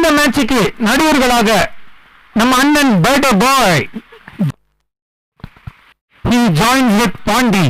இந்த மேட்சுக்கு நடுவர்களாக நம்ம அண்ணன் birthday boy he joins with Pandi.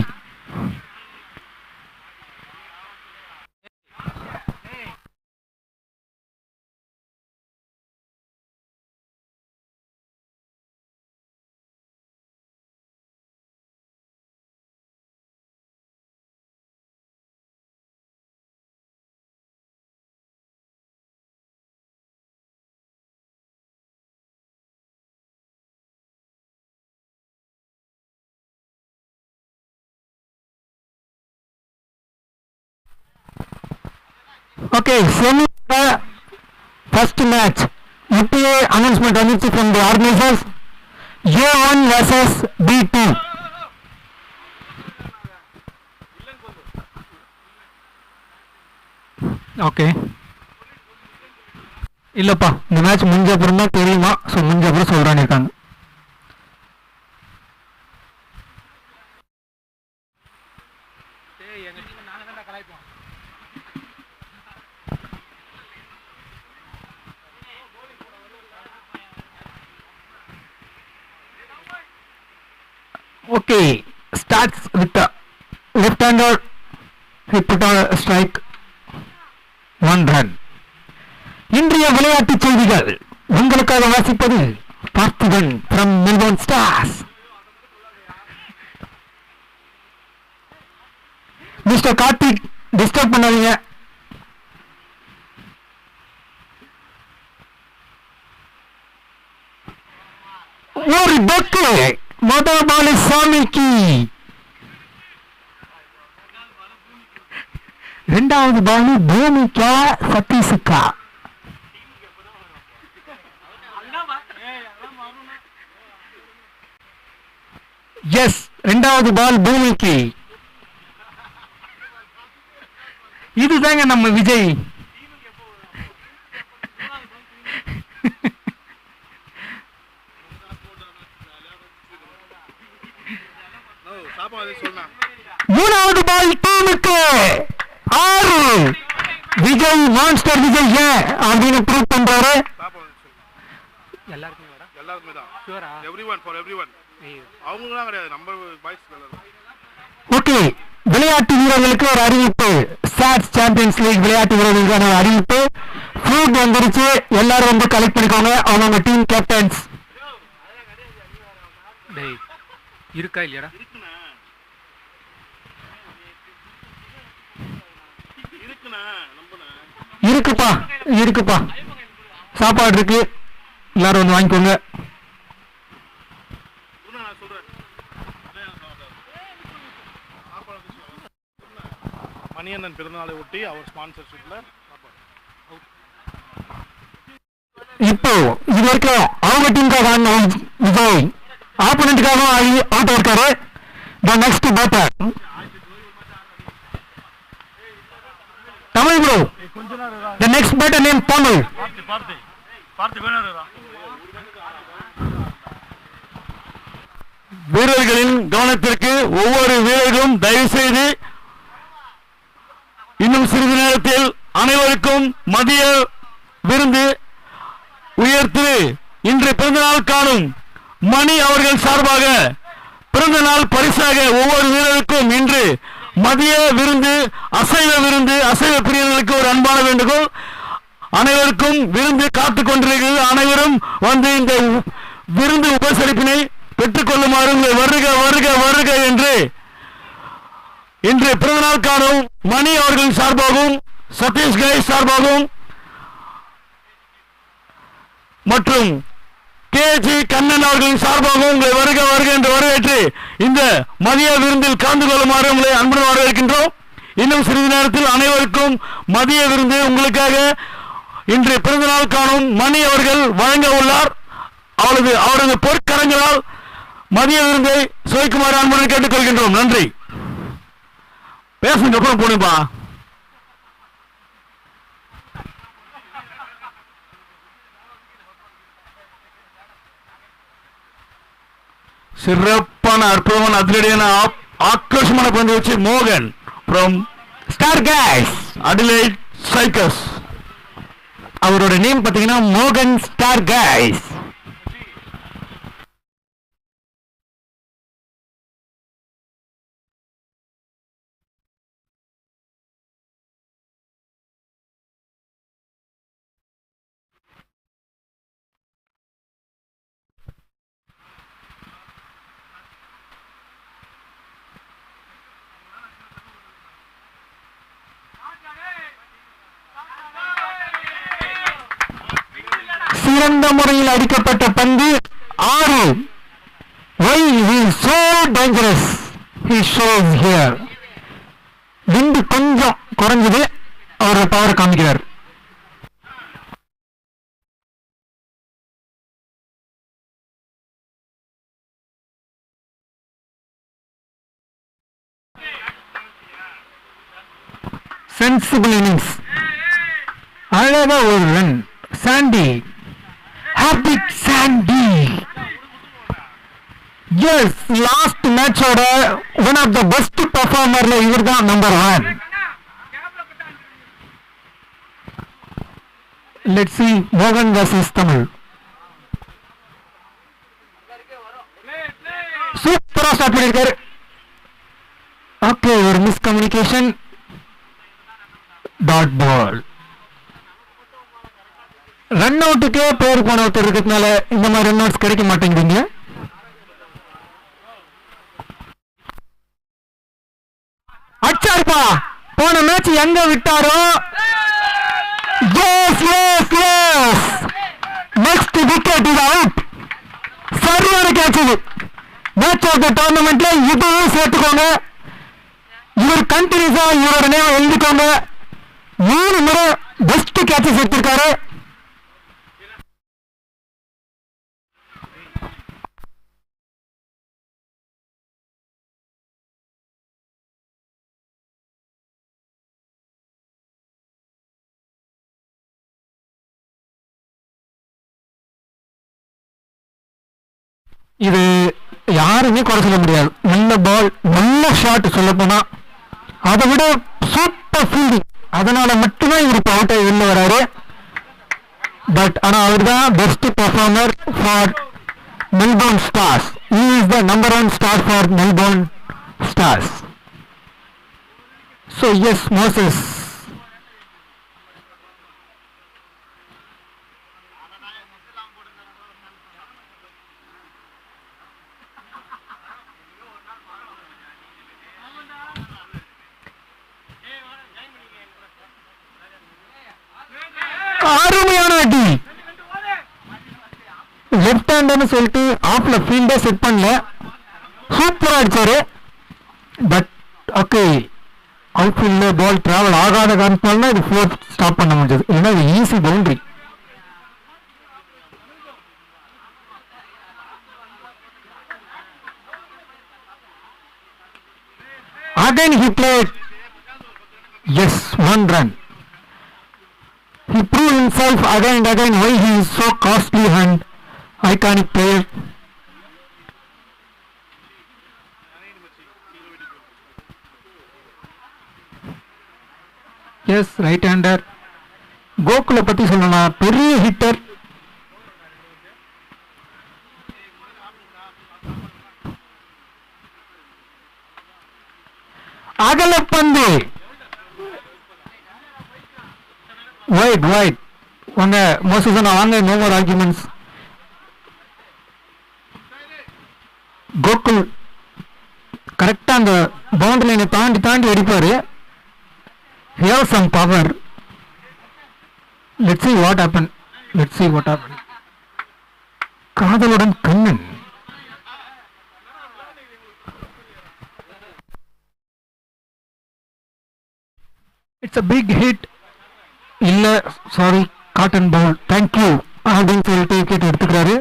Okay, semi first match. இப்பயே announcement வந்துச்சு from the organizers. A1 versus B2. Okay. இல்லப்பா இந்த மேட்ச் முடிஞ்ச அப்புறம் தான் தெரியுமா, ஸோ முடிஞ்ச அப்புறம் சொல்றான்னு இருக்காங்க. Okay, starts with the left-hander. He put on a strike. 1 run. இன்றைய விளையாட்டு செய்திகள் உங்களுக்காக வாசிப்பது Parthiban from Melbourne Stars. Mister Karthik disturb பண்ணாதீங்க. ஒரு பக்கு முதல் பால் சாமிக்கு, இரண்டாவது பால் பூமிக்கா சதீஷுக்கா? எஸ், இரண்டாவது பால் பூமிக்கு. இதுதாங்க நம்ம விஜய். மூணாவது பால் டீமுக்கு 6. விஜய் மான்ஸ்டர் விஜய் ஏன் அப்படின்னு ப்ரூவ் பண்றாரு. ஓகே, விளையாட்டு வீரர்களுக்கு ஒரு அறிவிப்பு. சாட்ஸ் சாம்பியன்ஸ் லீக் விளையாட்டு வீரர்களுக்கான ஒரு அறிவிப்பு. ஃபுட் வந்துருச்சு, எல்லாரும் வந்து கலெக்ட் பண்ணிக்கோங்க. அவங்க டீம் கேப்டன்ஸ் இருக்கா இல்லையாடா? இருக்குப்பா இருக்குப்பா, சாப்பாடு இருக்கு, எல்லாரும் வந்து வாங்கிக்கோங்க. மணியண்ணன் பிறந்தநாளை ஒட்டி அவர் ஸ்பான்சர்ஷிப்ல இப்போ இது வரைக்கும் அவங்க டீமுக்காக விஜய் ஆப்போனன்ட்டுக்காக அவுட் இருக்காரு. The next batter Tamil bro. The next batter name Tamil. வீரர்களின் கவனத்திற்கு ஒவ்வொரு வீரரும் தயவு செய்து இன்னும் சிறிது நேரத்தில் அனைவருக்கும் மதிய விருந்து உயர்த்து இன்று பிறந்தநாள் காணும் மணி அவர்கள் சார்பாக பிறந்த நாள் பரிசாக ஒவ்வொரு வீரருக்கும் இன்று மதிய விருந்து, அசைவ பிரியர்களுக்கு ஒரு அன்பான வேண்டுகோள். அனைவருக்கும் விருந்து காத்துக் கொண்டிருக்கிறது. அனைவரும் வந்து இந்த விருந்து உபசரிப்பினை பெற்றுக் கொள்ளுமாறு வருக வருக வருக என்று இன்று பிறந்தநாள் காணும் மணி அவர்களின் சார்பாகவும் சதீஷ் கணேஷ் சார்பாகவும் மற்றும் KG கண்ணன் அவர்களின் சார்பாகவும் உங்களை வருக வருக என்று வரவேற்று இந்த மதிய விருந்தில் கலந்து கொள்ளுமாறு உங்களை அன்புடன் வரவேற்கின்றோம். இன்னும் சிறிது நேரத்தில் அனைவருக்கும் மதிய விருந்து உங்களுக்காக இன்று பிறந்தநாள் காணும் மணி அவர்கள் வழங்க உள்ளார். அவரது பொற்கரங்களால் மதிய விருந்தை சுவைக்குமாறு அன்புடன் கேட்டுக்கொள்கின்றோம். நன்றி. பேசுங்க அப்புறம் போடுப்பா. சிறப்பான அற்புதமான அதிரடியான ஆக்ரோஷமான பந்து வச்சு மோகன் ஃப்ரம் ஸ்டார் கேஸ் அடிலைட் ஸ்ட்ரைக்கர்ஸ் அவரோட நேம் பாத்தீங்கன்னா மோகன் ஸ்டார் கைஸ். சிறந்த முறையில் அடிக்கப்பட்ட பந்து 6. Why he is so dangerous? He shows here. விண்டு கொஞ்சம் குறைஞ்சது, அவரோட பவர் காமிக்கிறார். சென்சிபிள் இன்னிங்ஸ், அழகா ஒரு ரன். சாண்டி, ஹாபிட் சாண்டி. எஸ், லாஸ்ட் மேட்சோட ஒன் ஆஃப் த பெஸ்ட் பர்ஃபார்மர்ல இவர் தான் நம்பர் 1. லெட்ஸ் see மோகன் vs தமிழ். சூப்பரா ஸ்டார்ட் பண்ணிருக்காரு. ஓகே, ஒரு மிஸ்கம்யூனிகேஷன். Dot ball. ரன் அவுட்டுக்கே பேர் போன ஒருத்தர் இருக்கிறதுனால இந்த மாதிரி ரன் அவுட்ஸ் கிடைக்க மாட்டேங்குதுங்க. அச்சாருப்பா, போன மேட்ச் எங்க விட்டாரோ. நெக்ஸ்ட் விக்கெட் இது அவுட். சரியான கேட்ச் இது. மேட்ச் ஆஃப் த டோர்னமெண்ட்ல இதுவும் சேர்த்துக்கோங்க. இவர் கண்டினியூஸா இவரோட நேம் எழுதிக்கோங்க. 3 முறை பெஸ்ட் கேட்சஸ் எடுத்திருக்காரு. இது யாருமே குறை சொல்ல முடியாது. நல்ல பால், நல்ல ஷாட். சொல்ல போனா அதை விட சூப்பர் ஃபீல்டிங். அதனால மட்டும்தான் இவர் அவுட் ஆகி வெளில வராரு. பட் ஆனா அவர் தான் best performer for Melbourne stars. He is the number 1 star for Melbourne stars. So yes, Moses. அருமையான அடி. லெஃப்ட் ஹேண்டர்னு சொல்லிட்டு ஆஃப்ல ஃபீல்டே செட் பண்ணல. சூப்பரா அடிச்சாரு. பட் ஓகே, அவுட் ஃபீல்ட்ல பால் டிராவல் ஆகாத காரணத்தால இது 4th ஸ்டாப் பண்ண முடிஞ்சது. ஏன்னா இது easy boundary. Again he played. Yes, 1 run. He proved himself again and again why he is so costly and iconic player. Yes, right hander. Gokula பத்தி சொல்லணும், பெரிய ஹிட்டர். அகலப்பந்து வைட். வாங்க மோசஸ், வாங்க, நோ மோர் ஆர்குமெண்ட்ஸ். கோகுல் கரெக்டா அந்த பவுண்டரி லைனை தாண்டி அடிப்பாரு. He has some power. Let's see what happened. காதலுடன் Kannan. It's a big hit. இல்ல, சாரி, காட்டன் பவுல். தேங்க்யூ அப்படின்னு சொல்லிட்டு விக்கெட் எடுத்துக்கிறாரு.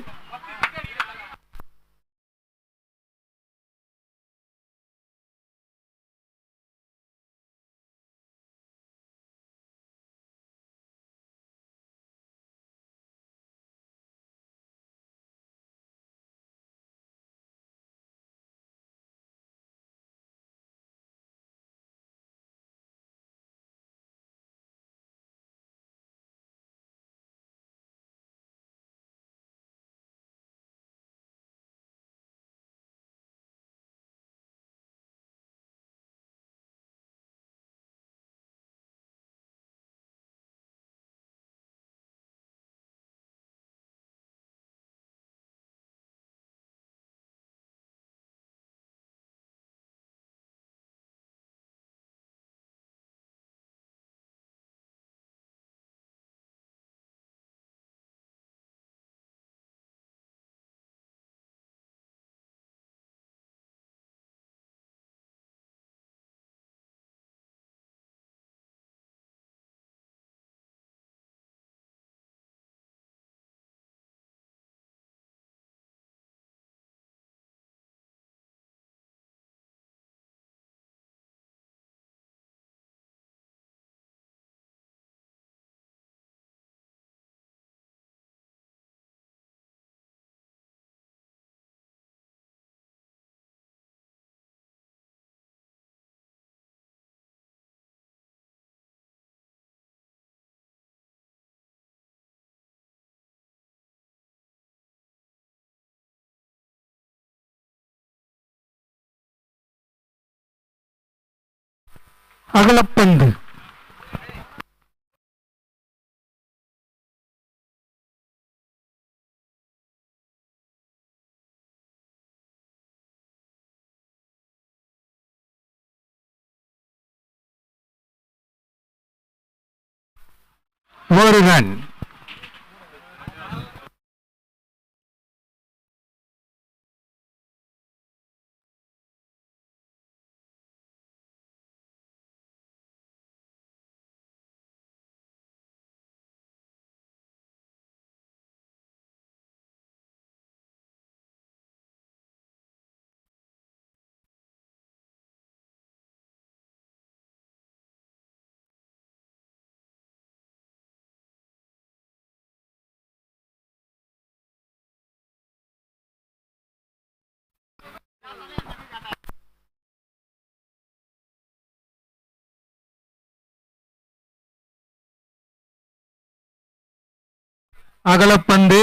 அகலப்பந்து. ஒரு ரன். அகலப்பந்து.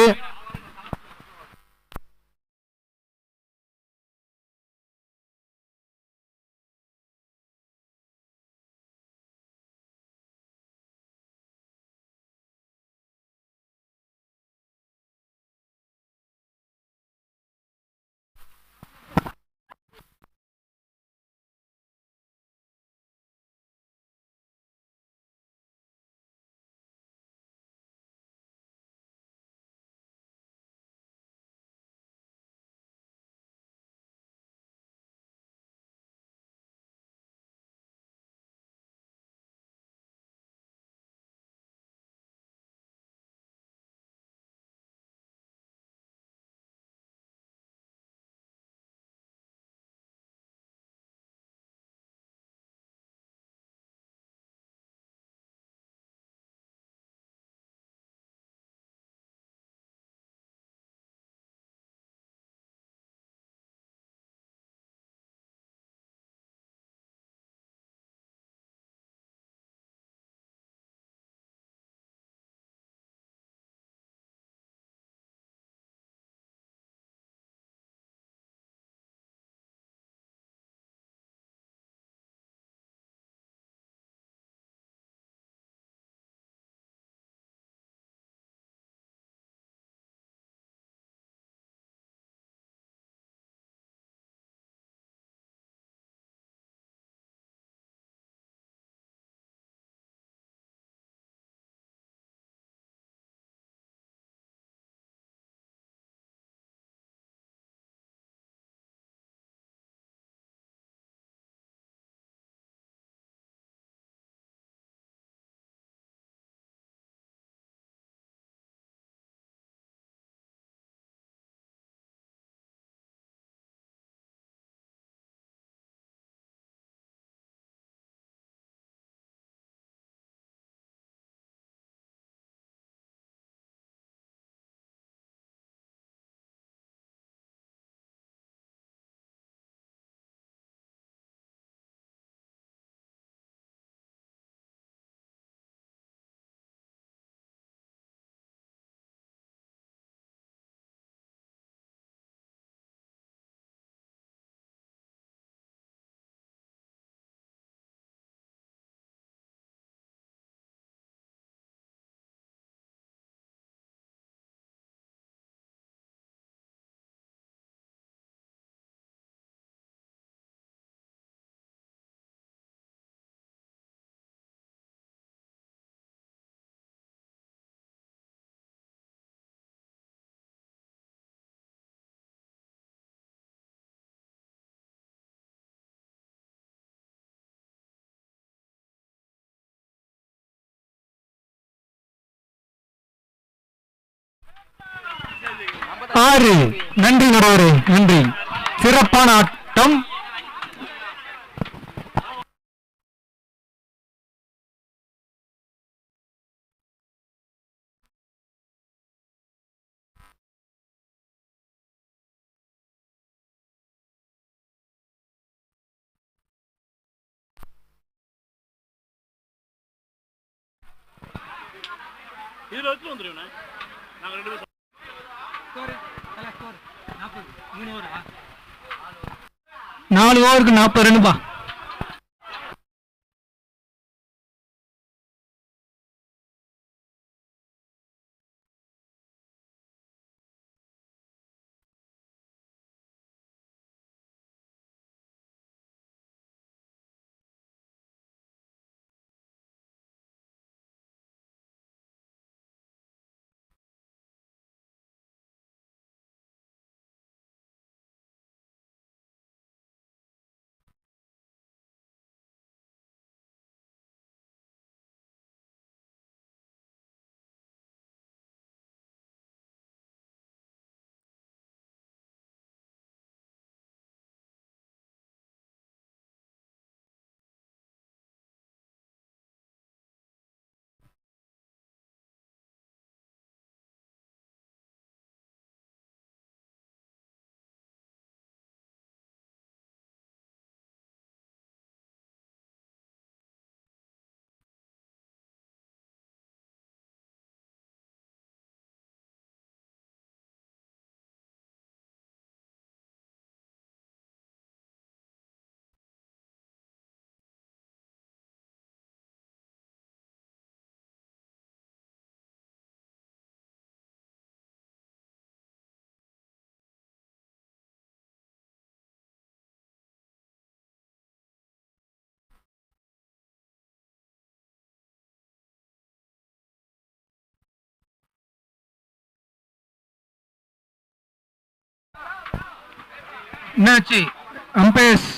ஆறு. நன்றி நடுவரே, நன்றி. சிறப்பான ஆட்டம். இதுல வச்சு வந்துருவோம். நாங்க 2 பேரும் 4 ஓவருக்கு 40 ரன்னுப்பா. என்னாச்சு அம்பேஸ்?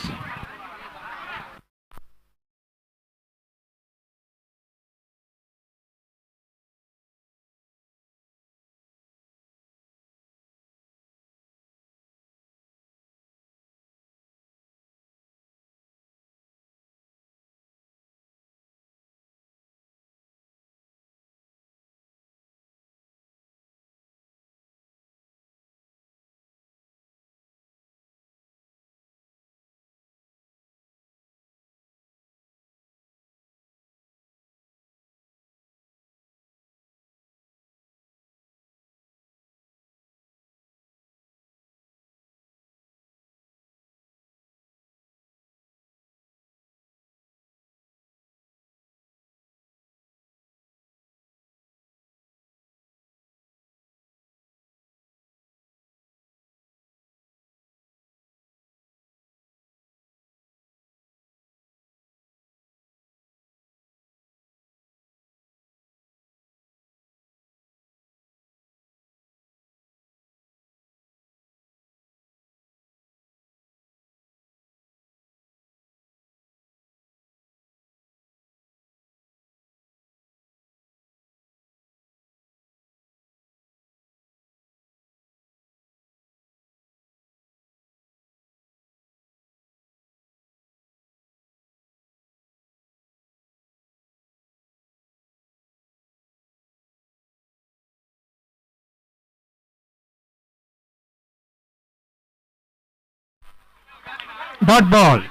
Dot ball.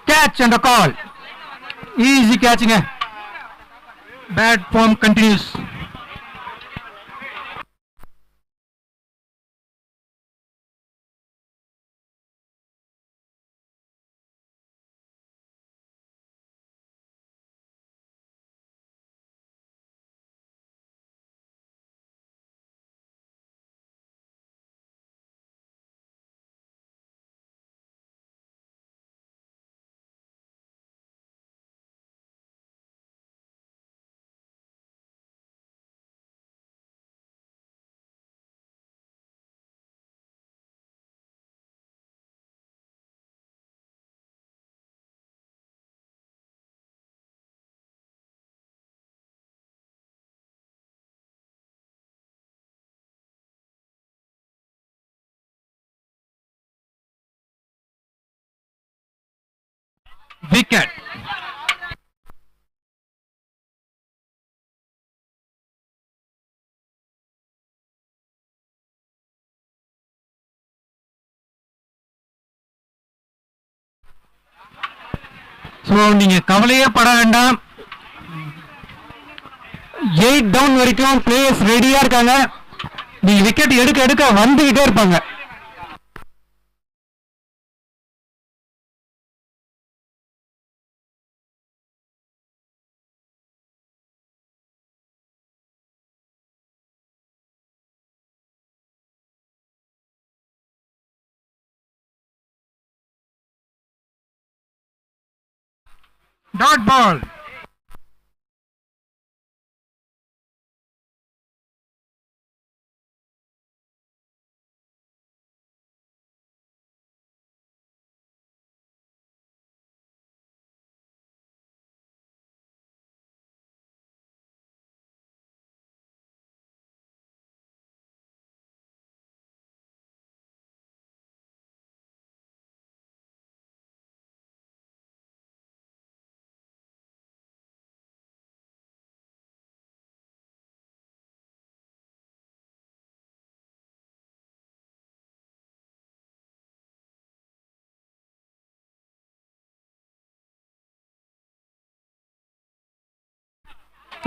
Catch and a call. Easy catching. Bad form continues. Wicket. So நீங்க கவலையே பட வேண்டாம். 8 டவுன் வரைக்கும் பிளேயர்ஸ் ரெடியா இருக்காங்க. நீங்க விக்கெட் எடுக்க எடுக்க வந்துகிட்டே இருப்பாங்க. Dot ball.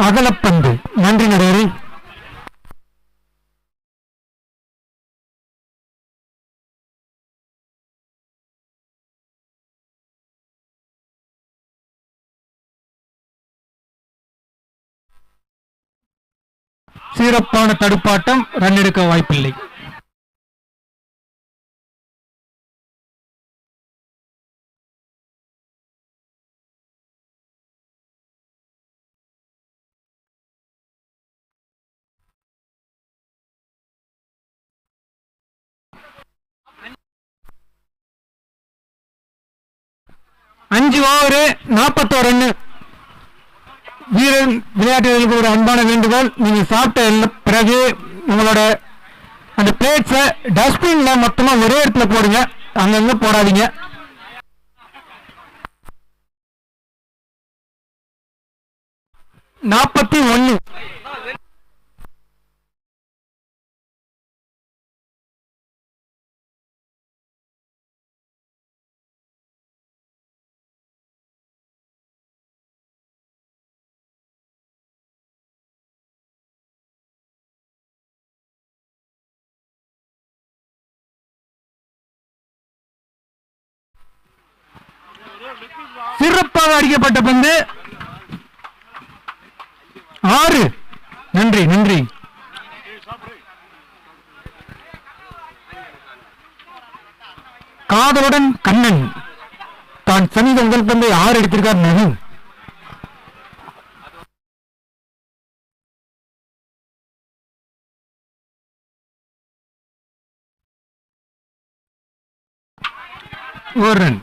அகலப்பந்து. நன்றி நடுவரே. சிறப்பான தடுப்பாட்டம், ரன் எடுக்க வாய்ப்பில்லை. அஞ்சு ஓவர் 41 ரன். வீரன் விளையாட்டுகளுக்கு ஒரு அன்பான வேண்டுகோள், நீங்க சாப்பிட்ட பிறகு உங்களோட அந்த பிளேட்ஸை டஸ்ட்பின்ல மொத்தமா ஒரே இடத்துல போடுங்க, அங்கங்க போடாதீங்க. நாற்பத்தி ஒன்னு. சிறப்பாக அடிக்கப்பட்ட பந்து 6. நன்றி நன்றி. காதலுடன் கண்ணன் தான் சமீப முதல் பந்தை 6 எடுத்திருக்கார். நவீன் ஒரு run.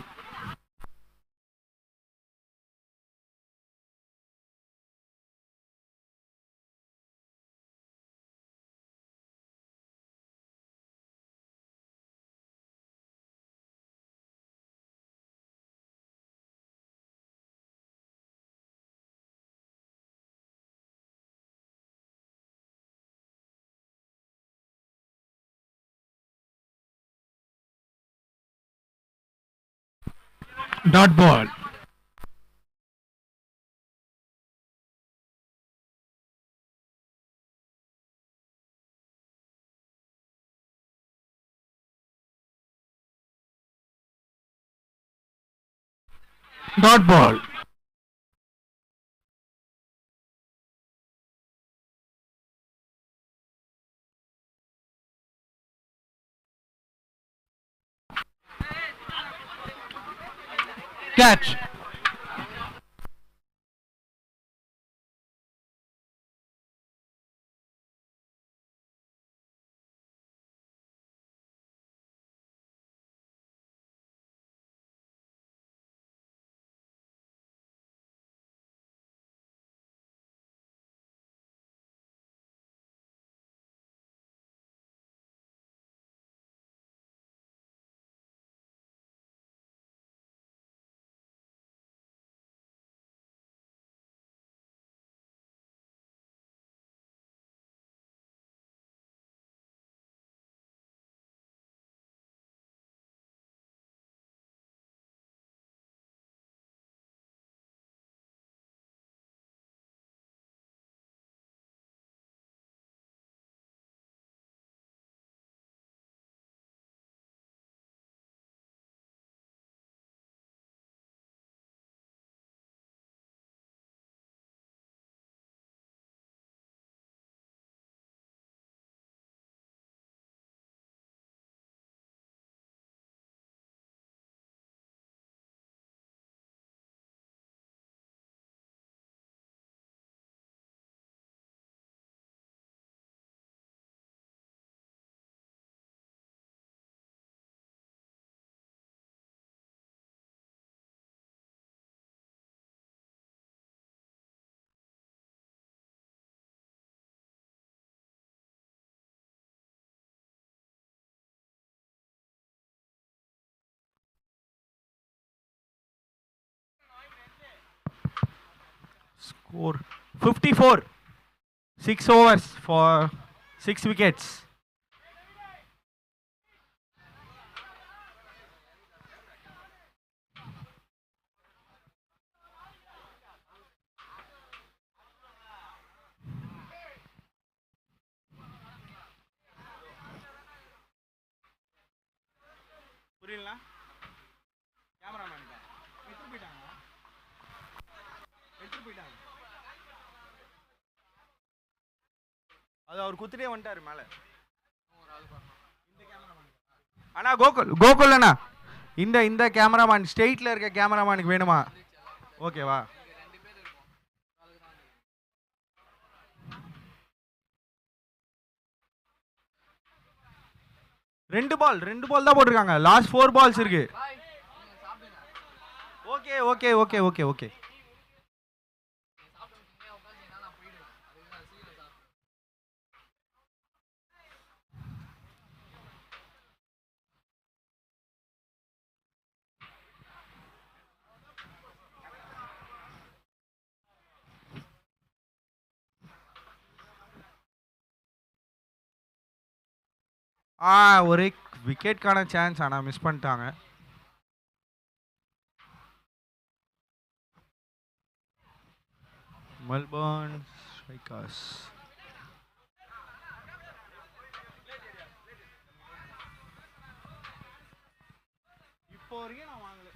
Dot ball. Dot ball. Catch. Score 54. 6 overs for 6 wickets. புரியல கேமராமேன் எடுத்து போயிட்டாங்க. அவர் குத்துட்டே வந்துட்டாரு மேல. அண்ணா கோகுல் அண்ணா, இந்த கேமராமேன் ஸ்ட்ரெயிட்ல இருக்க கேமராமேனுக்கு வேணுமா? ஓகேவா? ரெண்டு பால் தான் போட்டிருக்காங்க. லாஸ்ட் 4 balls இருக்கு. Okay okay okay okay okay. ஒரு விக்கெட்கான சான்ஸ் ஆனால் மிஸ் பண்ணிட்டாங்க. Melbourne strikers. இப்போ வரைக்கும் நான் வாங்கல.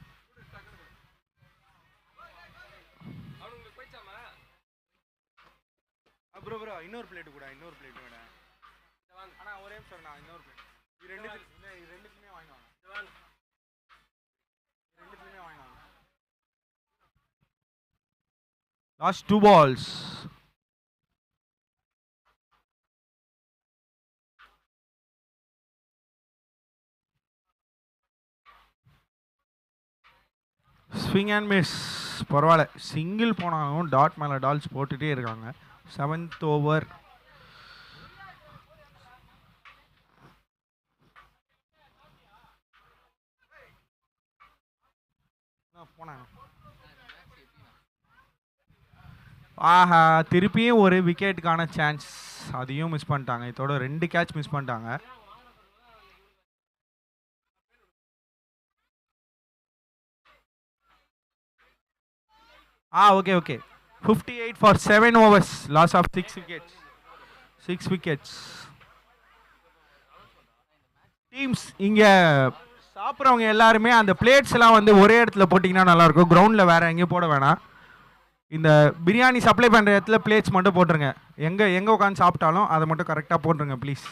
ப்ரோ இன்னொரு பிளேட் கூட, இன்னொரு பிளேட் வேணா. அண்ணா ஒரே நிமிஷம் நான் இன்னொரு பிளேட். இது ரெண்டுத்துமே வாங்கி வாங்க. ரெண்டுத்துமே வாங்கி வாங்க. Last 2 balls. Swing and miss. பரவாயில்ல, சிங்கிள் போனாலும் டாட் மேலே டால்ஸ் போட்டுகிட்டே இருக்காங்க. 7th over. போனாங்க. ஆஹா, திருப்பியும் ஒரு விக்கெட்டுக்கான சான்ஸ், அதையும் மிஸ் பண்ணிட்டாங்க. இதோட 2 catch மிஸ் பண்ணிட்டாங்க. Okay okay. 58 for 7 overs, loss of 6 wickets. 6 wickets. Teams இங்க சாப்பிட்றவங்க எல்லாருமே அந்த பிளேட்ஸ் எல்லாம் வந்து ஒரே இடத்துல போட்டிங்கன்னா நல்லாயிருக்கும். கிரவுண்டில் வேறு எங்கேயும் போட வேணாம். இந்த பிரியாணி சப்ளை பண்ணுற இடத்துல பிளேட்ஸ் மட்டும் போட்டுருங்க. எங்கே உட்காந்து சாப்பிட்டாலும் அதை மட்டும் கரெக்டாக போட்டுருங்க ப்ளீஸ்.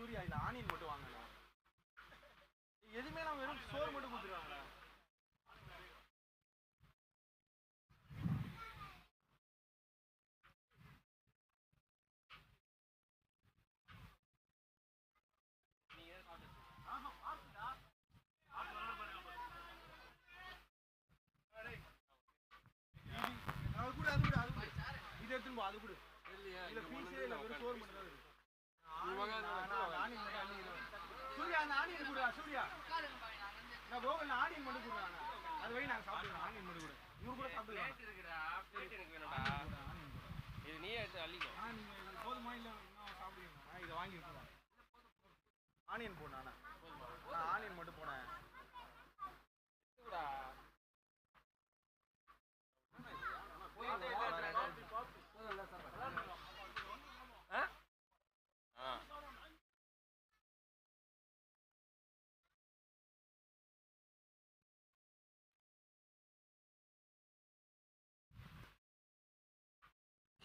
சூர்யா இந்த ஆனியன் மட்டும் வாங்கல. எதுவுமே நான் வெறும் சோறு மட்டும் கொடுத்துருவாங்களா? இது எடுத்துன்னு போ, அது கூட இல்ல பீஸே இல்ல, வெறும் சோறு மட்டும் தான் இருக்கு. சூர்யா அந்த ஆனியன் கூட. சூர்யா நான் கோகுல் ஆனியன் மட்டும் கொடுறாங்க. அது வரை நாங்கள் சாப்பிடுவோம். ஆனியன் மட்டும் கூட இவரு கூட சாப்பிடுவோம். இது நீ எடுத்து அள்ளிக்கோ. நீங்கள் போதுமா இல்லை இன்னும் சாப்பிடுவீங்க? இதை வாங்கியிருக்கோம். ஆனியன் போடணும். நான் ஆனியன் மட்டும் போனேன்.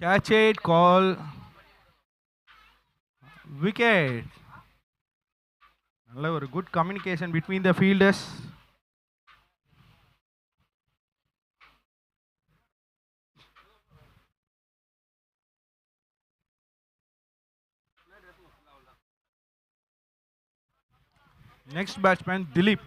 Catch it, call, wicket. நல்ல ஒரு good communication between the fielders. Next batsman Dilip.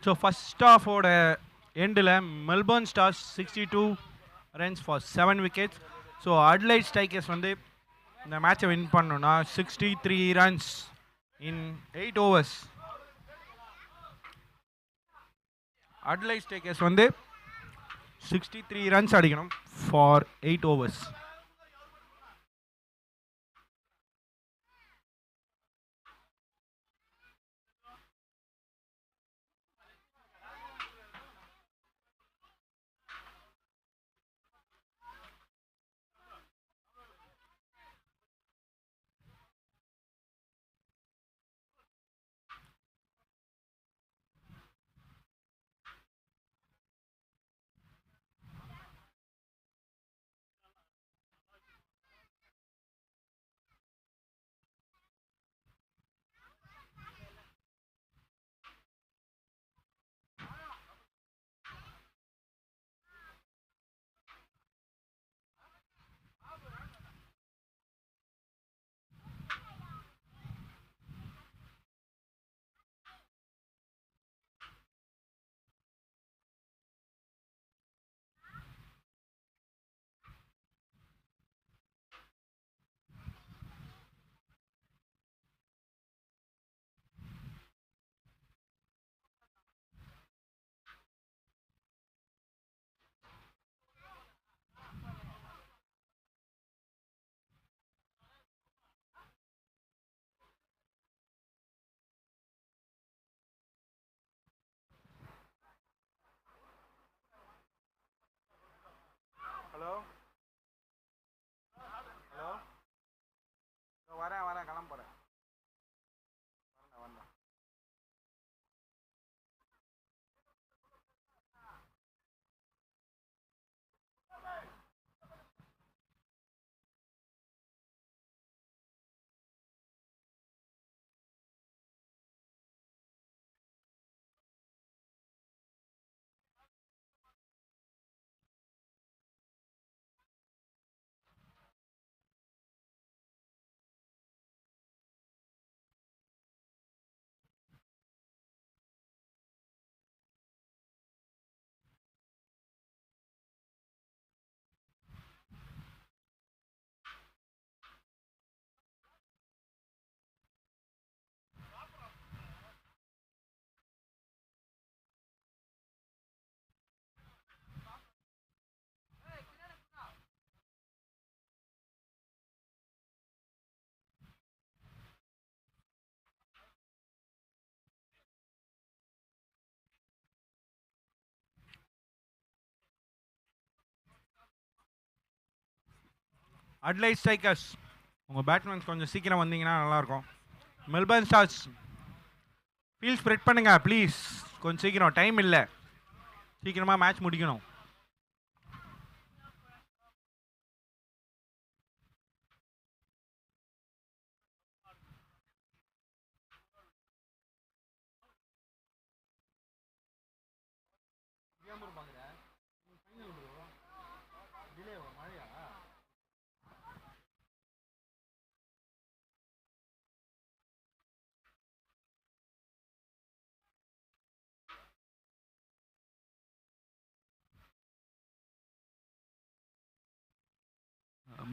So first ஆஃபோட எண்டில் Melbourne Stars 62 runs for 7 wickets. So Adelaide Strikers வந்து இந்த மேட்சை வின் பண்ணணும்னா 63 runs in 8 overs. Adelaide Strikers வந்து 63 ரன்ஸ் அடிக்கணும் ஃபார் 8 overs. ஹலோ ஹலோ வரேன் கிளம்புறேன். வந்தேன். அட்லைட் ஸ்ட்ரைக்கர்ஸ், உங்கள் பேட்ஸ்மேன்ஸ் கொஞ்சம் சீக்கிரம் வந்தீங்கன்னா நல்லாயிருக்கும். மெல்பர்ன் ஸ்டார்ஸ் ஃபீல்ட் ஸ்ப்ரெட் பண்ணுங்க ப்ளீஸ். கொஞ்சம் சீக்கிரம், டைம் இல்லை, சீக்கிரமாக மேட்ச் முடிக்கணும்.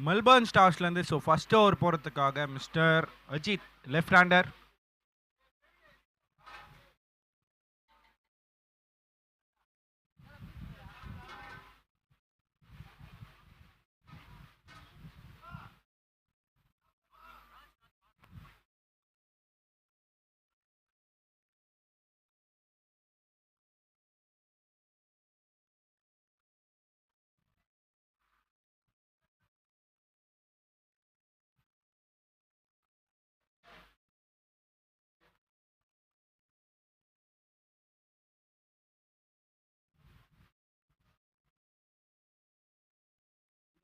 மெல்பர்ன் ஸ்டார்ஸ்லேருந்து ஸோ ஃபஸ்ட் ஓவர் போகிறதுக்காக மிஸ்டர் அஜித், லெஃப்ட் ஹேண்டர்.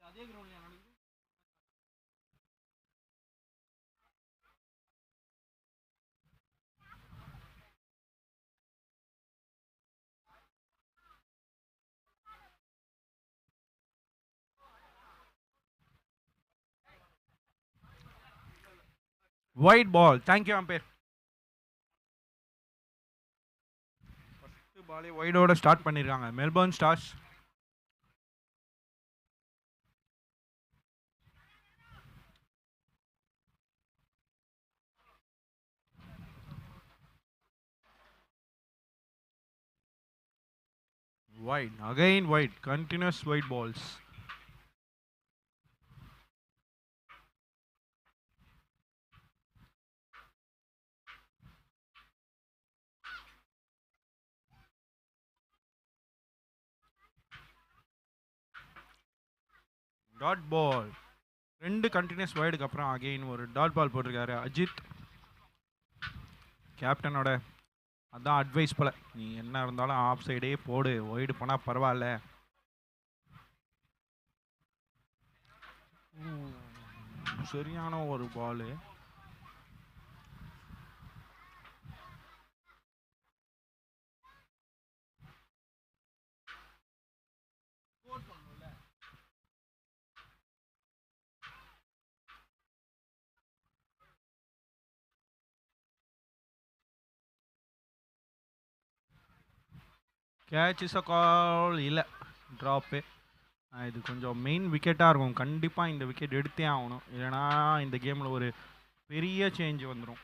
அதே கிரவுண்ட்ல நடக்குது. White ball. Thank you, umpire. பாலே ஒய்டோட ஸ்டார்ட் பண்ணிருக்காங்க Melbourne Stars. Wide, again wide, continuous wide balls. Dot ball. 2 continuous வைடுக்கு அப்புறம் அகெயின் ஒரு டாட் பால் போட்டிருக்காரு அஜித். கேப்டனோட அதான் அட்வைஸ் போல, நீ என்ன இருந்தாலும் ஆஃப் சைடே போடு, ஒய்டு போனால் பரவாயில்ல. சரியான ஒரு பாலு. கேட்ச் இஸ் அ கால், இல்லை ட்ராப்பு. இது கொஞ்சம் மெயின் விக்கெட்டாக இருக்கும், கண்டிப்பாக இந்த விக்கெட் எடுத்தே ஆகணும், இல்லைனா இந்த கேமில் ஒரு பெரிய சேஞ்ச் வந்துடும்.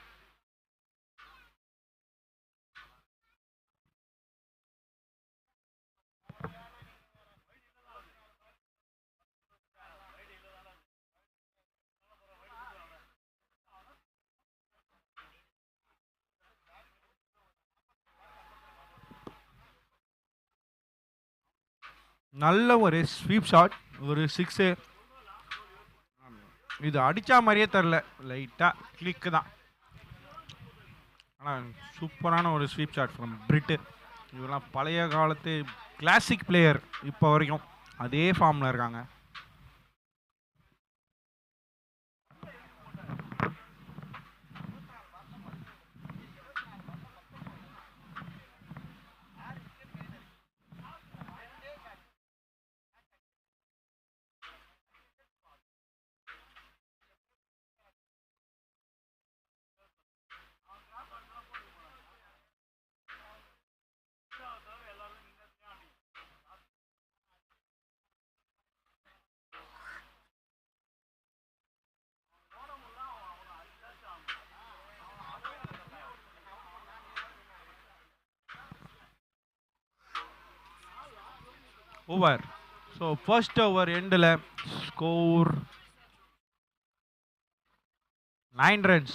நல்ல ஒரு ஸ்வீப் ஷாட், ஒரு 6. இது அடித்தா மாதிரியே தெரில, லைட்டாக கிளிக்கு தான். ஆனால் சூப்பரான ஒரு ஸ்வீப் ஷாட் ஃப்ரம் பிரிட்டு. இவெல்லாம் பழைய காலத்து கிளாசிக் பிளேயர், இப்போ வரைக்கும் அதே ஃபார்மில் இருக்காங்க. ஓவர். ஸோ ஃபர்ஸ்ட் ஓவர் எண்டில் score 9 runs.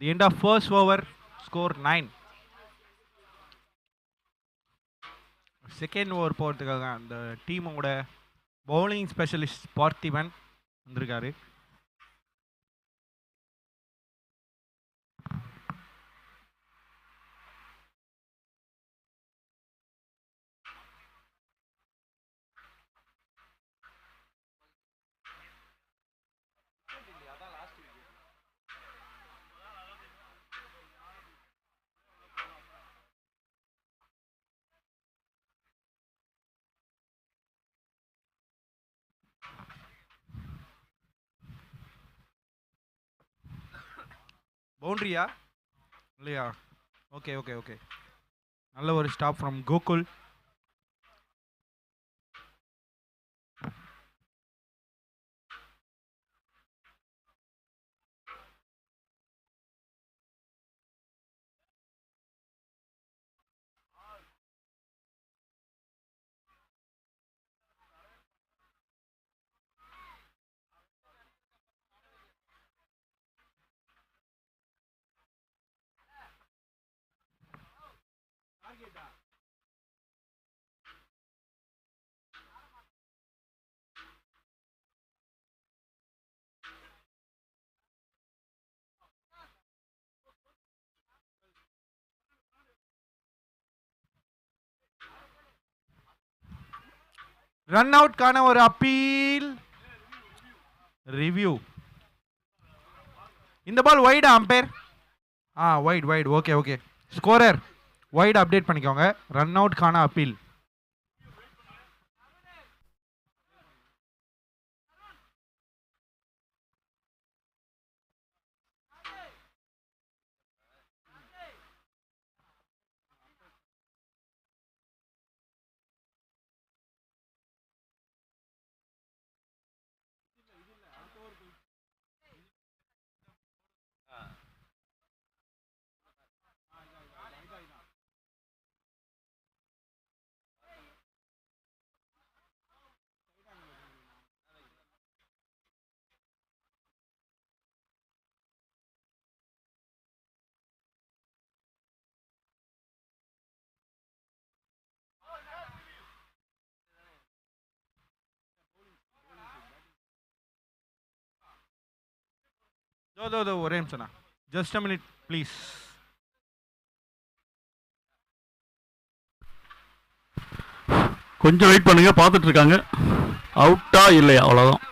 The end of first over score 9. Second over போகிறதுக்காக அந்த டீமோட பவுலிங் ஸ்பெஷலிஸ்ட் பார்த்திபன் வந்திருக்காரு. பவுண்ட்ரியா இல்லையா? ஓகே ஓகே ஓகே, நல்ல ஒரு ஸ்டாப் ஃப்ரம் கோகுல். ரன் அவுட்கான ஒரு அப்பீல் ரிவ்யூ. இந்த பால் வைடா umpire? Wide wide, okay okay. Scorer wide update பண்ணிக்கோங்க. ரன் அவுட்கான அப்பீல். தோ ஒரே நிமிஷம்ண்ணா, ஜஸ்ட் அ மினிட் ப்ளீஸ். கொஞ்சம் வெயிட் பண்ணுங்க, பார்த்துட்டு இருக்காங்க. அவுட்டா இல்லையா, அவ்வளோதான்.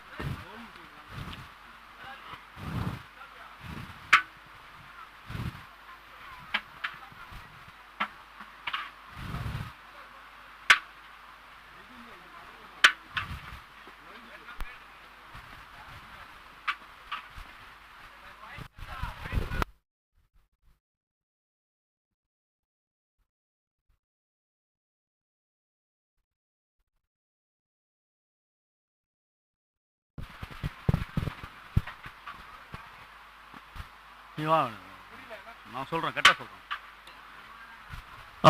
நான் சொல்றேன், கரெக்டாக சொல்றேன்.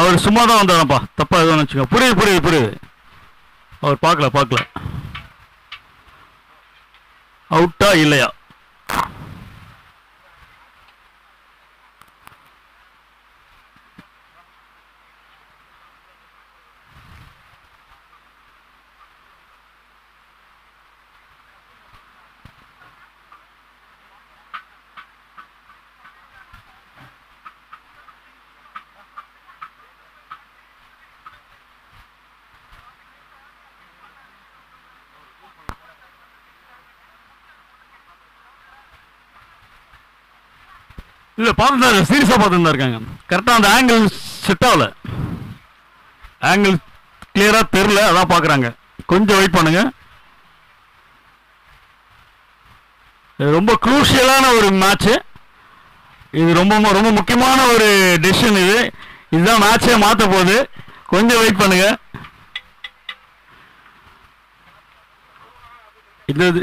அவர் சும்மா தான் வந்தாரப்பா, தப்பா எதுவும் நினச்சிக்கோ. புரியுது. அவர் பார்க்கல. அவுட்டா இல்லையா? இல்லை, பார்த்துருந்தாரு, சீரியஸாக பார்த்துருந்தா இருக்காங்க. கரெக்டாக அந்த ஆங்கிள் செட் ஆகல, ஆங்கிள் கிளியராக தெரில, அதான் பார்க்குறாங்க. கொஞ்சம் வெயிட் பண்ணுங்க. இது ரொம்ப க்ரூஷியலான ஒரு மேட்ச்சு. இது ரொம்ப ரொம்ப முக்கியமான ஒரு டெசிஷன். இதுதான் மேட்சே மாற்ற போகுது. கொஞ்சம் வெயிட் பண்ணுங்க.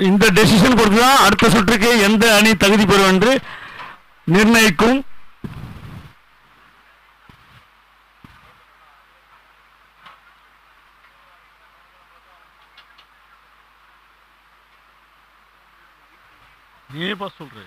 இந்த டெசிஷன் பொறுத்து தான் அடுத்த சுற்றுக்கு எந்த அணி தகுதி பெறும் என்று நிர்ணயிக்கும். நீ பா சொல்ற.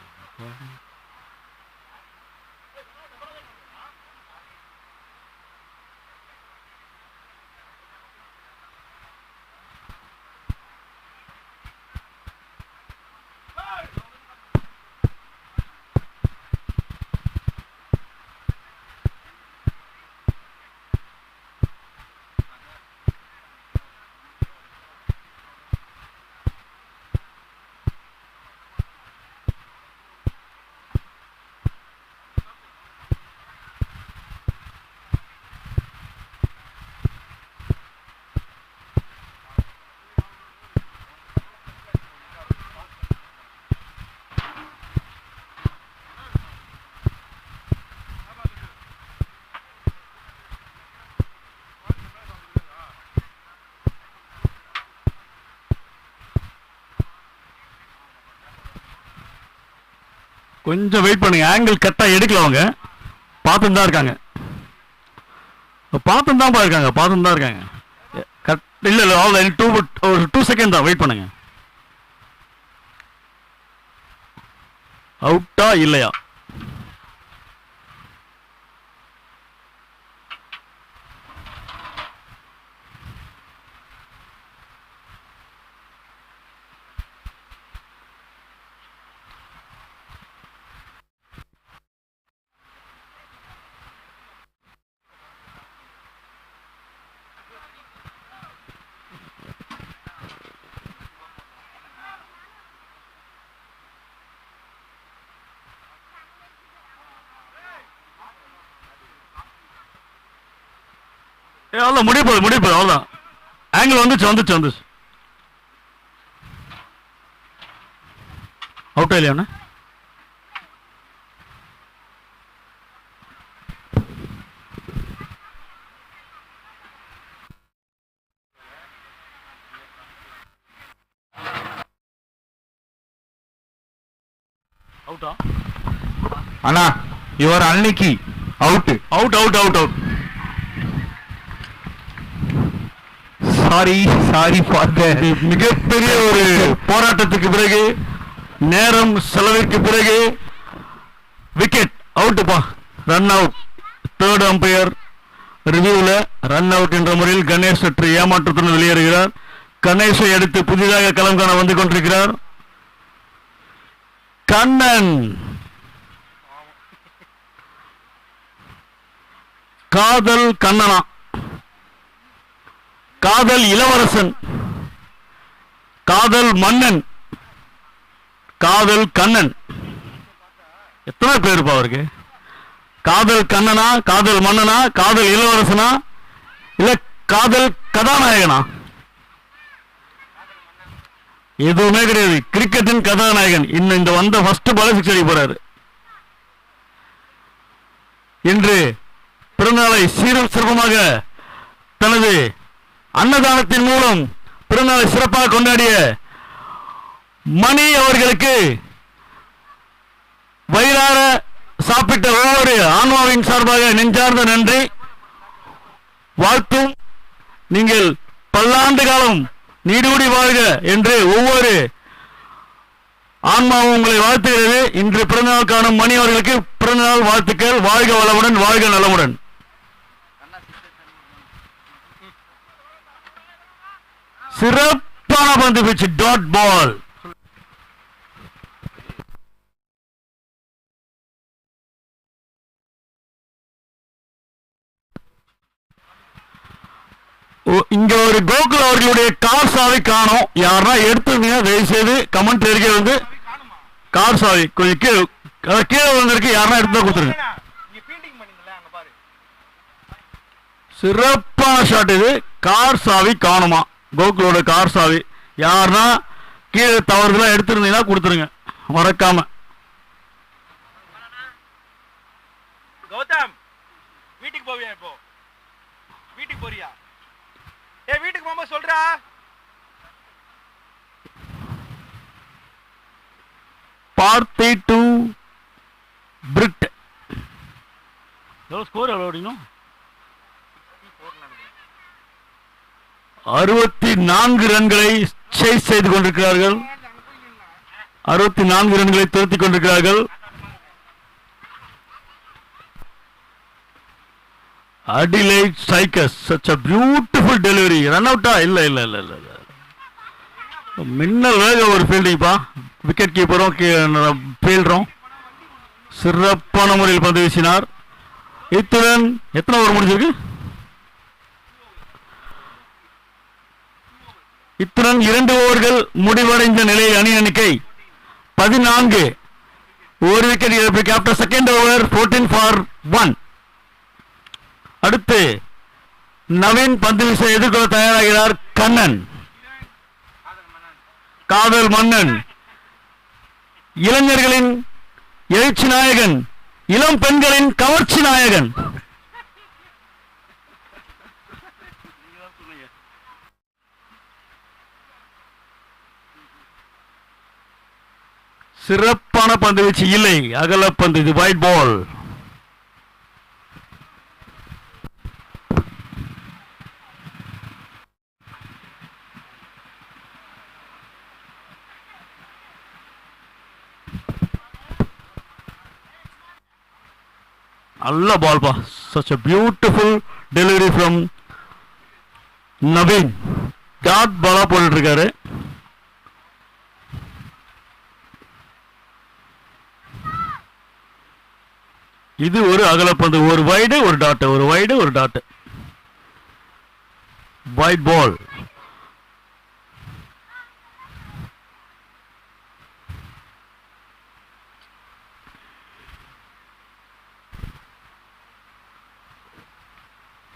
கொஞ்சம் வெயிட் பண்ணுங்க. ஆங்கிள் கரெக்டாக எடுக்கல, அவங்க பார்த்துட்டு தான் இருக்காங்க. கரெக்ட். இல்லை அவ்வளோ, ஒரு 2 செகண்ட் தான் வெயிட் பண்ணுங்க. அவுட்டா இல்லையா? அவ்வளோ முடிய போகுது. அவ்வளோதான். ஆங்கிள் வந்துச்சு. அவுட்டா இல்லையாண்ணா? அவுட்டா அண்ணா, யுவர் அன்னைக்கு அவுட். சாரி ஃபார் த மிகப்பெரிய ஒரு போராட்டத்துக்கு பிறகு, நேரம் செலவிற்கு பிறகு விக்கெட் அவுட்டுப்பா. Run out. தேர்ட் அம்பையர் ரிவ்யூவில் ரன் அவுட் என்ற முறையில் கணேஷ் சற்று ஏமாற்றத்துடன் வெளியேறுகிறார். கணேஷை அடுத்து புதிதாக களம் காண வந்து கொண்டிருக்கிறார் கண்ணன், காதல் கண்ணனா, காதல் இளவரசன், காதல் மன்னன், காதல் கண்ணன். எத்தனை பேர் இருப்பா அவருக்கு? காதல் கண்ணனா, காதல் மன்னனா, காதல் இளவரசனா, இல்ல காதல் கதாநாயகனா? எதுவுமே கிடையாது. கிரிக்கெட்டின் கதாநாயகன். இன்னும் இந்த வந்த ஃபர்ஸ்ட் பால் 6 அடிக்க போறாரு. இன்று பிறந்தநாளை சீரும் சிறப்புமாக தனது அன்னதானத்தின் மூலம் பிறந்தநாளை சிறப்பாக கொண்டாடிய மணி அவர்களுக்கு வயிறார சாப்பிட்ட ஒவ்வொரு ஆன்மாவின் சார்பாக நெஞ்சார்ந்த நன்றி வாழ்த்தும். நீங்கள் பல்லாண்டு காலம் நீடூடி வாழ்க என்று ஒவ்வொரு ஆன்மாவும் உங்களை வாழ்த்துகிறது. இன்று பிறந்தநாள் காணும் மணி அவர்களுக்கு பிறந்தநாள் வாழ்த்துக்கள். வாழ்க வளமுடன், வாழ்க நலமுடன். சிறப்பான பந்து வீச்சு, டாட் பால். இங்க ஒரு கோகுல் அவர்களுடைய கார் சாவி காணோம். யாரா எடுத்துருந்தீங்க தயவு செய்து கமெண்ட் இருக்க வந்து கார் சாவி கொஞ்சம் கீழே வந்திருக்கு. யாரா எடுத்து கொடுத்துருங்க. சிறப்பான ஷாட் இது. கார் சாவி காணுமா? கோகுலோட கார் சாவி யாருன்னா கீழே தவறுதலா எடுத்துருந்தீங்கன்னா கொடுத்துருங்க மறக்காம. கௌதம் வீட்டுக்கு போவியா? இப்போ வீட்டுக்கு போறியா? வீட்டுக்கு போகும்போது சொல்றா. Party to பிரிட். ஸ்கோர் எவ்வளோ அப்படின்னா 64 ரன்களை சேஸ் செய்து கொண்டிருக்கிறார்கள். 64 ரன்களை துரத்திக் கொண்டிருக்கிறார்கள். Adelaide Strikers, such a beautiful delivery. Run அவுட்டா? இல்ல இல்ல இல்ல இல்ல இல்ல. மின்னல் வேக ஒரு ஃபீல்டிங்ப்பா. விக்கெட் கீப்பரும் ஃபீல்டரும் சிறப்பான முறையில் பந்து வீசினார். இத்துடன் எத்தனை ஓவர் முடிஞ்சிருக்கு? இத்துடன் 2 ஓவர்கள் முடிவடைந்த நிலையில் அணி எண்ணிக்கை 14. ஒரு விக்கெட் இழப்பு. After second over 14 for 1. அடுத்து நவீன் பந்து வீச எதிர்கொள்ள தயாராகிறார். கண்ணன், காதல் மன்னன், இளைஞர்களின் எழுச்சி நாயகன், இளம் பெண்களின் கவர்ச்சி நாயகன். சிறப்பான பந்து வீச்சு இல்லை, அகல பந்து. இது வைட் பால். நல்ல பால் பா. such a beautiful delivery from Naveen. Dot Bala போட்டுட்டு இருக்காரு. இது ஒரு அகலப்பந்து. ஒரு வைடு ஒரு டாட், ஒரு வைடு ஒரு டாட். வைட் பால்.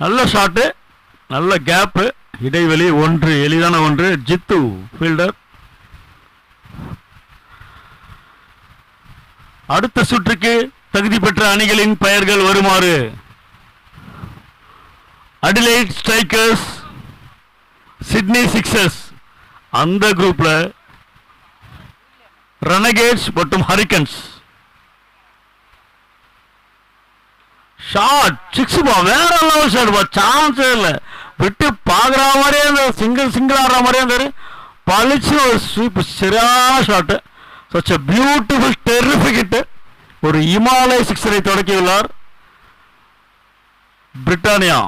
நல்ல ஷாட்டு, நல்ல கேப்பு, இடைவெளி ஒன்று, எளிதான ஒன்று. ஜித்து ஃபீல்டர். அடுத்த சுற்றுக்கு தகுதி பெற்ற அணிகளின் பெயர்கள் வருமாறு: அடிலைட் ஸ்ட்ரைக்கர்ஸ், சிட்னி சிக்ஸர்ஸ். அந்த குரூப்ல ரெனகேட்ஸ் மற்றும் ஹரிக்கன்ஸ். ஷாட் 6 பா. வேற லெவல் ஷாட் பா. சான்ஸே இல்லை. விட்டு பாக்குற மாதிரியே இருந்தாரு. சிங்கிள் ஆடுற மாதிரியே இருந்தாரு. பழிச்சு ஒரு ஸ்வீப். சரியான shot. such a beautiful terrific hit. ஒரு இமாலய சிக்ஸரை தொடக்கியுள்ளார் பிரிட்டானியா.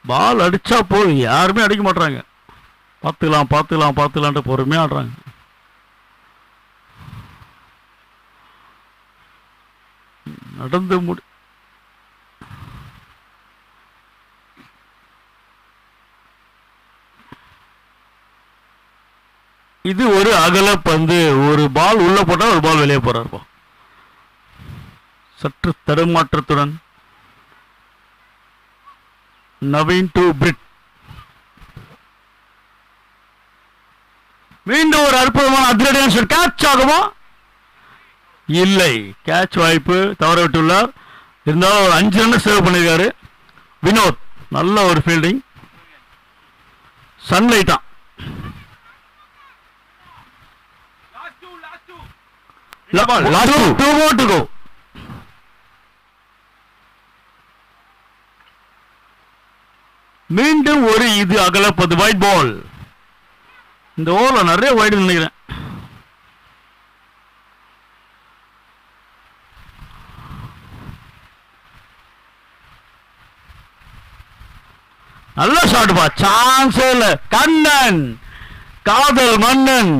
பால் அடிச்சா போய் யாருமே அடிக்க மாட்டாங்க. பார்த்துக்கலான்ட்டு பொறுமையாக ஆடுறாங்க. நடந்து இது ஒரு அகல பந்து. ஒரு பால் உள்ள போட்டா ஒரு பால் வெளியே போறாருப்பா. சற்று தடுமாற்றத்துடன் நவீன் டு பிரிட். மீண்டும் ஒரு அற்புதமான அதிரடியான ஷாட். கேட்ச் ஆகுமா? இல்லை, கேட்ச் வாய்ப்பு தவற விட்டுள்ளார். இருந்தாலும் ஒரு 5 ரன் சேவ் பண்ணிருக்காரு வினோத். நல்ல ஒரு ஃபீல்டிங். சன்லைட்டா மீண்டும் ஒரு இது அகலப்பது வைட் பால். இந்த ஓவர்ல நிறைய வைடு நினைக்கிறேன். நல்ல ஷாட் பா, சான்ஸே இல்ல. கண்ணன், காதல் மன்னன்.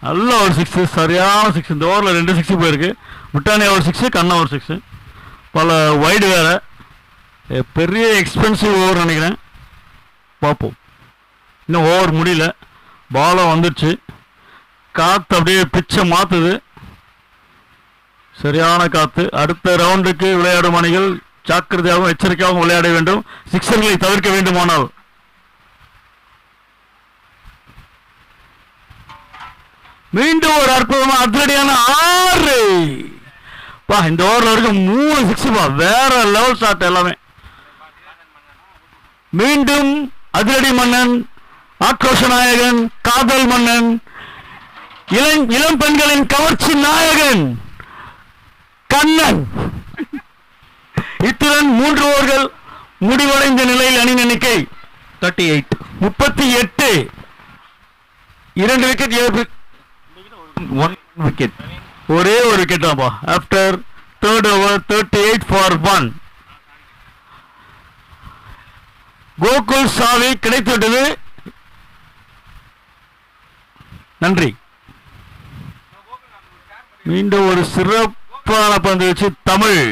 நல்ல ஒரு 6, சரியான 6. இந்த ஓவரில் 2 6 போயிருக்கு. முட்டானியா ஒரு 6, கண்ணா ஒரு 6. பல வைடு வேற. பெரிய எக்ஸ்பென்சிவ் ஓவர் நினைக்கிறேன். பார்ப்போம். இன்னும் ஓவர் முடியல. பாலம் வந்துடுச்சு. காற்று அப்படியே பிச்சை மாற்றுது. சரியான காற்று. அடுத்த ரவுண்டுக்கு விளையாடும் அணிகள் ஜாக்கிரதையாகவும் எச்சரிக்கையாகவும் விளையாட வேண்டும். சிக்ஸர்களை தவிர்க்க வேண்டுமானால். மீண்டும் ஒரு அற்புதமான அதிரடியான 6. இந்த ஓவரில் வரைக்கும் 3 6 வேற லெவல் ஷாட் எல்லாமே. மீண்டும் அதிரடி மன்னன், ஆக்ரோஷ நாயகன், காதல் மன்னன், இளம் பெண்களின் கவர்ச்சி நாயகன் கண்ணன். இத்துடன் 3 ஓவர்கள் முடிவடைந்த நிலையில் அணி எண்ணிக்கை 38. 2 விக்கெட் இழப்பு. 1 விக்கெட். ஒரே ஒரு விக்கெட் தான்ப்பா. After 3rd over 38 for 1. Gokul சாவி கிடைத்துவிட்டது. நன்றி. மீண்டும் ஒரு சிறப்பான பந்து வச்சு தமிழ்.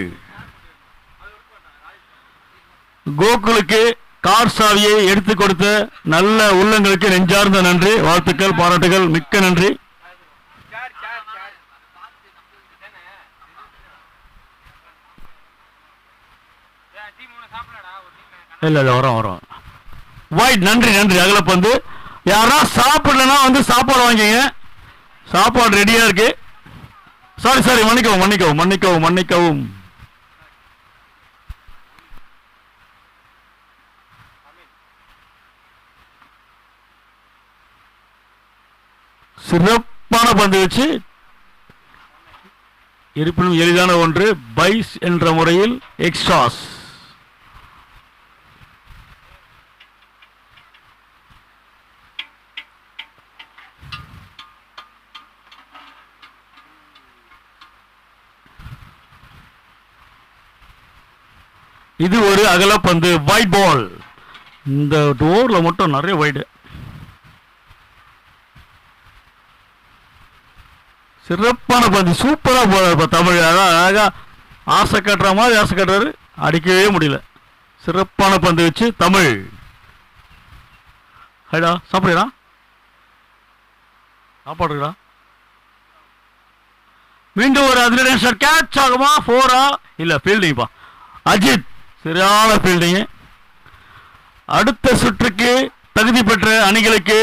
கோகுலுக்கு கார் சாவியை எடுத்துக் கொடுத்த நல்ல உள்ளங்களுக்கு நெஞ்சார்ந்த நன்றி, வாழ்த்துக்கள், பாராட்டுகள், மிக்க நன்றி. இல்ல வரும் வைட். நன்றி. அகலப்பந்து. யாரா சாப்பிடலன்னா வந்து சாப்பாடு வாங்கிங்க. சாப்பாடு ரெடியா இருக்கு. சாரி மன்னிக்கவும். சிறப்பான பந்து வச்சு இருப்பினும் எளிதான ஒன்று. பைஸ் என்ற முறையில் எக்ஸ்ட்ராஸ். இது ஒரு அகலப்பந்து, வைட் பால். இந்த ஓவரில் மட்டும் நிறைய வைடு. சிறப்பான பந்து, சூப்பரா போறாரு தமிழ். அழகா ஆசை கட்டுற மாதிரி ஆசை கட்டுறாரு, அடிக்கவே முடியல. சிறப்பான பந்து வச்சு தமிழ். ஹைடா, சாப்பிடுறா, சாப்பாடுடா. மீண்டும் ஒரு அதிரடியான ஷாட். கேட்ச் ஆகுமா? 4 இல்ல, ஃபீல்டிங்ப்பா. அஜித் சரியான ஃபீல்டிங். அடுத்த சுற்றுக்கு தகுதி பெற்ற அணிகளுக்கு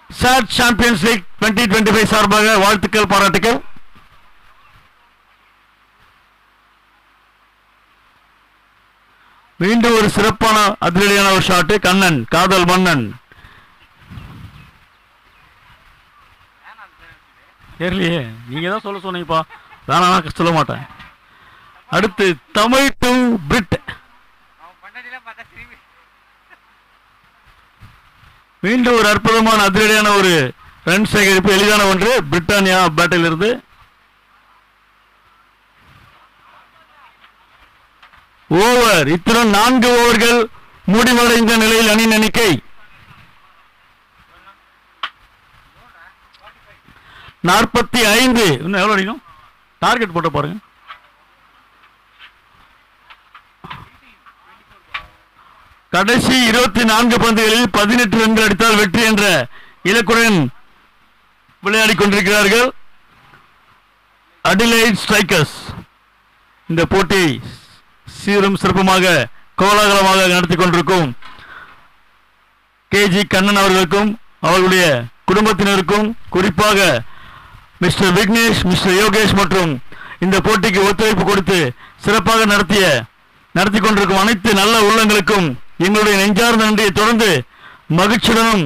சாட் சாம்பியன்ஸ் லீக் 2025 சார்பாக வாழ்த்துக்கள், பாராட்டுக்கள். மீண்டும் ஒரு சிறப்பான அதிரடியான ஒரு ஷாட். கண்ணன், காதல் மன்னன். தெரியலையே, நீங்க தான் சொல்ல சொன்னீங்கப்பா. வேணாம், சொல்ல மாட்டேன். அடுத்து தமிழ் டு பிரிட். மீண்டும் ஒரு அற்புதமான அதிரடியான ஒரு ரன் சேகரிப்பு, எளிதான ஒன்று. பிரிட்டானியா பேட்டில் இருந்து ஓவர். இத்துடன் 4 ஓவர்கள் முடிவடைந்த நிலையில் அணியின் எண்ணிக்கை 45. இன்னும் எவ்வளவு அடிக்கணும்? டார்கெட் போட்டு பாருங்க. கடைசி 24 பந்துகளில் 18 ரன்கள் அடித்தால் வெற்றி என்ற இலக்குடன் விளையாடி கொண்டிருக்கிறார்கள் அடிலைட் ஸ்ட்ரைக்கர்ஸ். இந்த போட்டி சீரும் சிறப்புமாக கோலாகலமாக நடத்தி கொண்டிருக்கும் கேஜி கண்ணன் அவர்களுக்கும் அவர்களுடைய குடும்பத்தினருக்கும், குறிப்பாக மிஸ்டர் விக்னேஷ், மிஸ்டர் யோகேஷ் மற்றும் இந்த போட்டிக்கு ஒத்துழைப்பு கொடுத்து சிறப்பாக நடத்தி கொண்டிருக்கும் அனைத்து நல்ல உள்ளங்களுக்கும் எங்களுடைய நெஞ்சார்ந்த நன்றியை தொடர்ந்து மகிழ்ச்சியுடனும்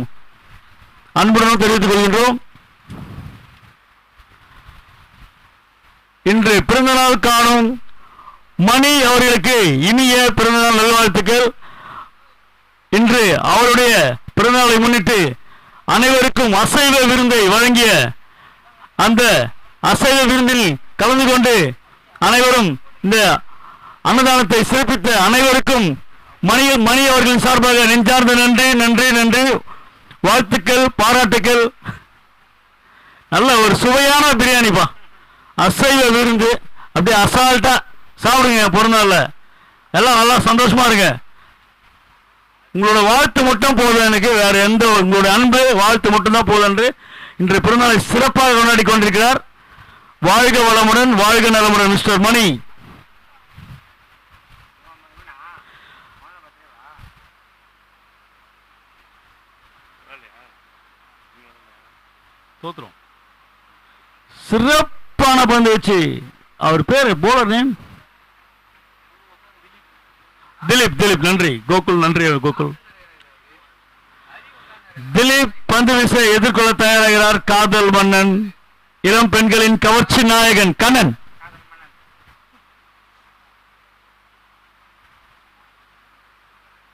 அன்புடனும் தெரிவித்துக் கொள்கின்றோம். இன்று பிறந்தநாள் காணும் மணி அவர்களுக்கு இனிய பிறந்தநாள் நல்வாழ்த்துக்கள். இன்று அவருடைய பிறந்தநாளை முன்னிட்டு அனைவருக்கும் அசைவ விருந்தை வழங்கிய அந்த அசைவ விருந்தில் கலந்து கொண்டு அனைவரும் இந்த அன்னதானத்தை சிறப்பித்த அனைவருக்கும் மணி அவர்களின் சார்பாக நெஞ்சார்ந்த நன்றி நன்றி நன்றி, வாழ்த்துக்கள், பாராட்டுக்கள். நல்ல ஒரு சுவையான பிரியாணிப்பா, அசைவ விருந்து. அப்படியே அசால்ட்டா சாப்பிடுங்க பிறந்தநாள்ல. எல்லாம் நல்லா சந்தோஷமா இருங்க. உங்களோட வாழ்த்து மட்டும் போதும், எனக்கு வேற எந்த உங்களுடைய அன்பு வாழ்த்து மட்டும் தான் போதும் என்று இன்று பிறந்தநாளை சிறப்பாக கொண்டாடி கொண்டிருக்கிறார். வாழ்க வளமுடன், வாழ்க நலமுடன் மிஸ்டர் மணி. சிறப்பான பந்து வச்சு, அவர் பேரு போலர் நேம் திலீப். நன்றி கோகுல், நன்றி கோகுல். திலீப் பந்து வீச எதிர்கொள்ள தயாராகிறார் காதல் மன்னன், இளம் பெண்களின் கவர்ச்சி நாயகன் கண்ணன்.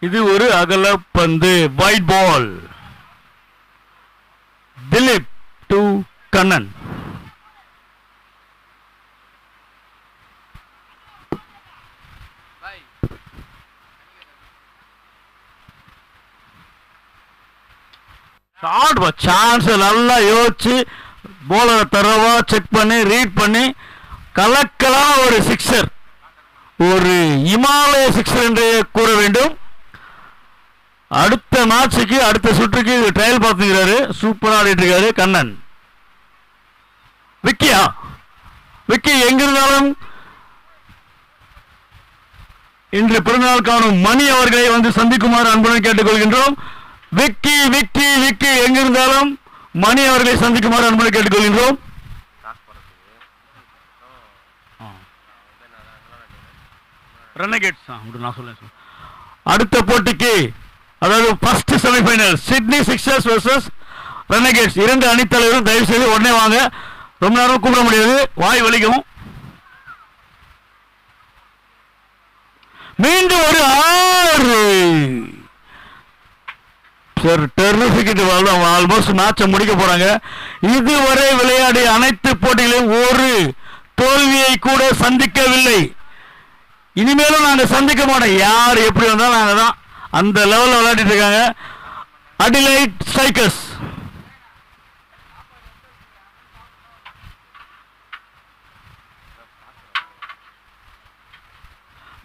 இது ஒரு அகல பந்து, wide ball. Dileep to Kannan. Chance நல்லா யோசிச்சு போலரை தரவா செக் பண்ணி ரீட் பண்ணி கலக்கலாம் ஒரு சிக்ஸர், ஒரு இமாலய சிக்ஸர் என்று கூற வேண்டும். அடுத்த மேட்சுக்கு அடுத்த சுற்றுக்கு ட்ரையல் பார்த்துக்கிறாரு, சூப்பரா ஆடிட்டு இருக்காரு கண்ணன். விக்கி எங்கிருந்தாலும் இன்று பிறந்தநாள் காணும் மணி அவர்களை வந்து சந்திக்குமாறு அன்புடன் கேட்டுக்கொள்கின்றோம். விக்கி எங்கிருந்தாலும் மணி அவர்களை சந்திக்குமாறு அன்புடன் கேட்டுக்கொள்கின்றோம். அடுத்த போட்டிக்கு, அதாவது first semi-final Sydney sixers versus Renegades. 2 அணித்தலைவரும் தயவு செய்து உடனே வாங்க, ரொம்ப நேரம் கூப்பிட முடியாது, வாய் வலிக்கும். மீண்டும் ஒரு 6. ஆல்மோஸ்ட் மேட்சை முடிக்க போறாங்க. இதுவரை விளையாடிய அனைத்து போட்டிகளிலும் ஒரு தோல்வியை கூட சந்திக்கவில்லை. இனிமேலும் நாங்க சந்திக்க மாட்டோம். யார் எப்படி வந்தாலும் நாங்க தான் அந்த லெவலில் விளையாடிட்டு இருக்காங்க அடிலைட் ஸ்ட்ரைக்கர்ஸ்.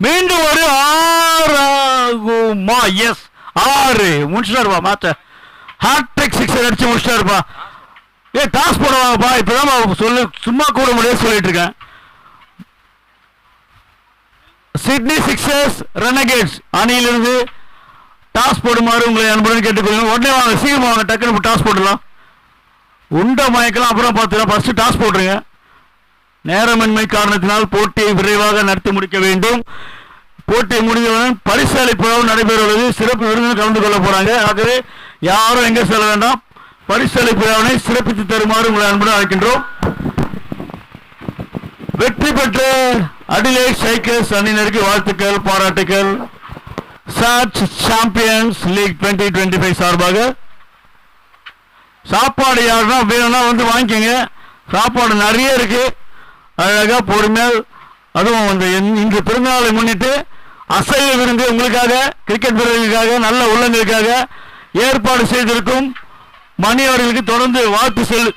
மீண்டும் ஒரு 6 ஆகுமா? எஸ், 6 முடிச்சிட்டாருப்பா மேட்ச. ஹாட்ரிக் சிக்ஸர் அடிச்சு முடிச்சிட்டாருப்பா. டாஸ் போடுவாங்கப்பா, இப்பதான் சொல்லு, சும்மா கூட முடியாது சொல்லிட்டு இருக்கேன். சிட்னி சிக்ஸர்ஸ் ரெனகேட்ஸ் அணியிலிருந்து டாஸ் போடுமாறு உங்களை அன்புடன் கேட்டுக்கொள்ளுங்க. உடனே வாங்க, சீக்கிரம் வாங்க, டக்குனு டாஸ் போடலாம். உண்ட மயக்கலாம் அப்புறம் பார்த்துக்கலாம், ஃபர்ஸ்ட் டாஸ் போட்டுருங்க. நேரமின்மை காரணத்தினால் போட்டியை விரைவாக நடத்தி முடிக்க வேண்டும். போட்டி முடிந்தவுடன் பரிசு அளிப்பு நடைபெறுவது, சிறப்பு விருந்தினர் கலந்து கொள்ள போறாங்க. ஆகவே யாரும் எங்க செல்ல வேண்டாம், பரிசு அளிப்பு சிறப்பித்து தருமாறு உங்களை அன்புடன் அழைக்கின்றோம். வெற்றி பெற்ற அடிலைட் ஸ்ட்ரைக்கர்ஸ் அணியினருக்கு வாழ்த்துக்கள், பாராட்டுக்கள். சாட்ச் சாம்பியன்ஸ் லீக் 2025 சார்பாக சாப்பாடு யாருன்னா வேணும்னா வந்து வாங்கிக்கோங்க. சாப்பாடு நிறைய இருக்கு, அழகா பொறுமையா. அதுவும் இன்று பிறந்தநாளை முன்னிட்டு அசைவ விருந்து உங்களுக்காக, கிரிக்கெட் வீரர்களுக்காக, நல்ல உள்ளங்களுக்காக ஏற்பாடு செய்திருக்கும் மணி அவர்களுக்கு தொடர்ந்து வாழ்த்து செல்.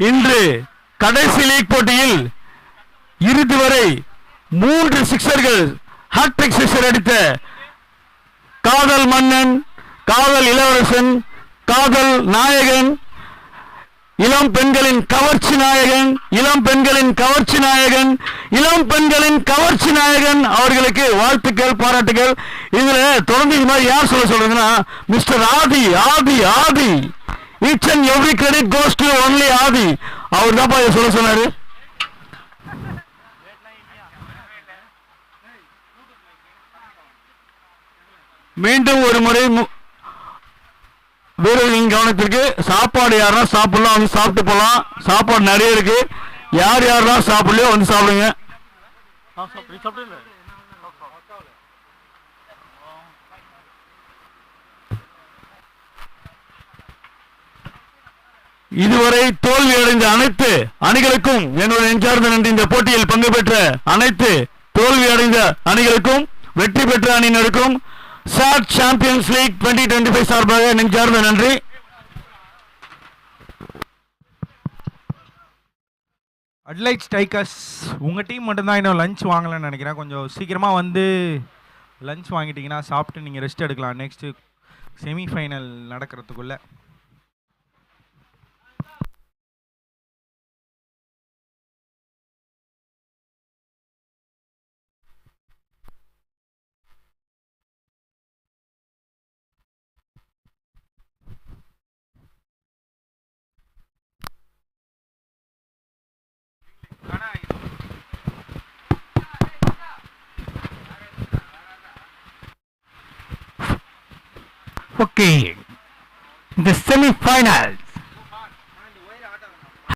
இன்று கடைசி லீக் போட்டியில் இறுதி வரை 3 சிக்ஸர்கள், ஹாட்ரிக் சிக்ஸர் அடித்த காதல் மன்னன், காதல் இளவரசன், காதல் நாயகன், இளம் பெண்களின் கவர்ச்சி நாயகன், இளம் பெண்களின் கவர்ச்சி நாயகன், இளம் பெண்களின் கவர்ச்சி நாயகன் அவர்களுக்கு வாழ்த்துக்கள், பாராட்டுகள். இதுல தொடர்ந்து இது மாதிரி யார் சொல்றதுன்னா mister Adhi. Adhi Adhi each and every credit goes to only Adhi. அவர் தான் இதை சொல்ல சொன்னாரு. மீண்டும் ஒரு முறை வீரர்களின் கவனத்திற்கு, சாப்பாடு யாரா சாப்பிடலாம் வந்து சாப்பிட்டு போலாம். சாப்பாடு நிறைய இருக்கு. யார் யாரெல்லாம் சாப்பிடலையோ வந்து சாப்பிடுங்க. இதுவரை தோல்வி அடைந்த அனைத்து அணிகளுக்கும் என்னுடைய நெஞ்சார்ந்த நன்றி. இந்த போட்டியில் பங்கு பெற்ற அனைத்து தோல்வி அடைந்த அணிகளுக்கும் வெற்றி பெற்ற அணியினருக்கும் சாட் சாம்பியன்ஸ் லீக் 2025 சார்பாக நெஞ்சார்ந்த நன்றி. அட்லைட் ஸ்ட்ரைக்கர்ஸ், உங்கள் டீம் மட்டும்தான் இன்னும் லஞ்ச் வாங்கலன்னு நினைக்கிறேன். கொஞ்சம் சீக்கிரமாக வந்து லஞ்ச் வாங்கிட்டீங்கன்னா சாப்பிட்டு நீங்கள் ரெஸ்ட் எடுக்கலாம் நெக்ஸ்ட்டு செமிஃபைனல் நடக்கிறதுக்குள்ளே. Okay, the semi-final